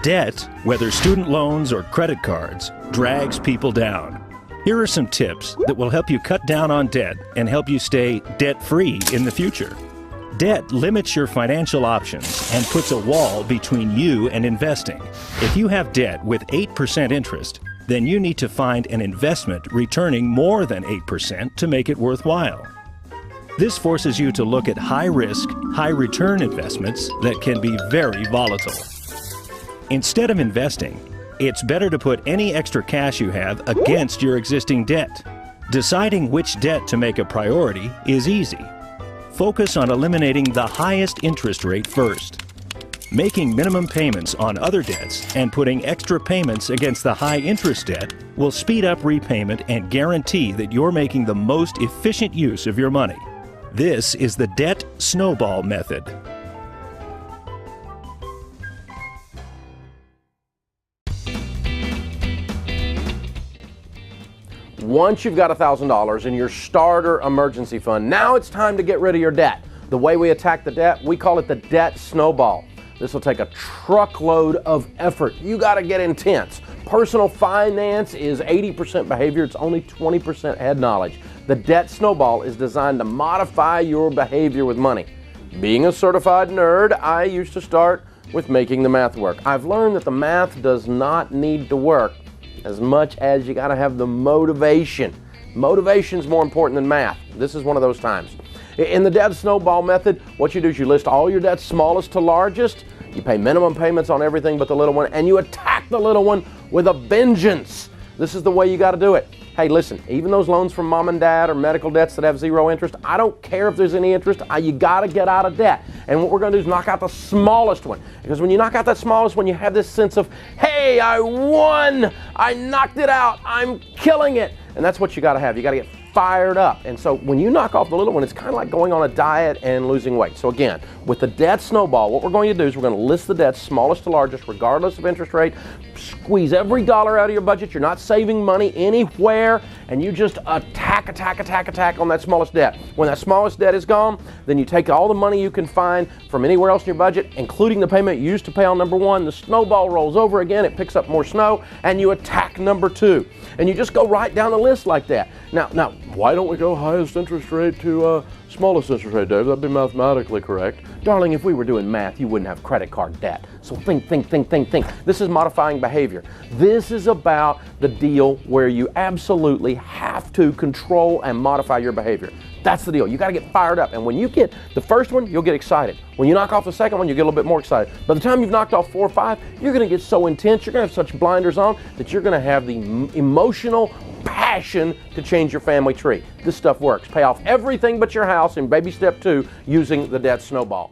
Debt, whether student loans or credit cards, drags people down. Here are some tips that will help you cut down on debt and help you stay debt-free in the future. Debt limits your financial options and puts a wall between you and investing. If you have debt with 8% interest, then you need to find an investment returning more than 8% to make it worthwhile. This forces you to look at high-risk, high-return investments that can be very volatile. Instead of investing, it's better to put any extra cash you have against your existing debt. Deciding which debt to make a priority is easy. Focus on eliminating the highest interest rate first. Making minimum payments on other debts and putting extra payments against the high interest debt will speed up repayment and guarantee that you're making the most efficient use of your money. This is the debt snowball method. Once you've got $1,000 in your starter emergency fund, now it's time to get rid of your debt. The way we attack the debt, we call it the debt snowball. This will take a truckload of effort. You got to get intense. Personal finance is 80% behavior, it's only 20% head knowledge. The debt snowball is designed to modify your behavior with money. Being a certified nerd, I used to start with making the math work. I've learned that the math does not need to work as much as you got to have the motivation. Motivation's more important than math. This is one of those times. In the debt snowball method, what you do is you list all your debts, smallest to largest. You pay minimum payments on everything but the little one, and you attack the little one with a vengeance. This is the way you got to do it. Hey, listen, even those loans from mom and dad or medical debts that have zero interest, I don't care if there's any interest. You got to get out of debt. And what we're going to do is knock out the smallest one. Because when you knock out that smallest one, you have this sense of, hey, I won. I knocked it out. I'm killing it. And that's what you got to have. You got to get fired up. And so when you knock off the little one, it's kind of like going on a diet and losing weight. So again, with the debt snowball, what we're going to do is we're going to list the debts smallest to largest, regardless of interest rate. Squeeze every dollar out of your budget. You're not saving money anywhere, and you just attack on that smallest debt. When that smallest debt is gone, then you take all the money you can find from anywhere else in your budget, including the payment you used to pay on number one. The snowball rolls over again, it picks up more snow, and you attack number two. And you just go right down the list like that. Now, why don't we go highest interest rate to smallest interest rate, Dave? That'd be mathematically correct. Darling, if we were doing math, you wouldn't have credit card debt. So think. This is modifying behavior. This is about the deal where you absolutely have to control and modify your behavior. That's the deal. You got to get fired up. And when you get the first one, you'll get excited. When you knock off the second one, you get a little bit more excited. By the time you've knocked off 4 or 5, you're going to get so intense, you're going to have such blinders on that you're going to have the emotional passion to change your family tree. This stuff works. Pay off everything but your house in baby step 2 using the debt snowball.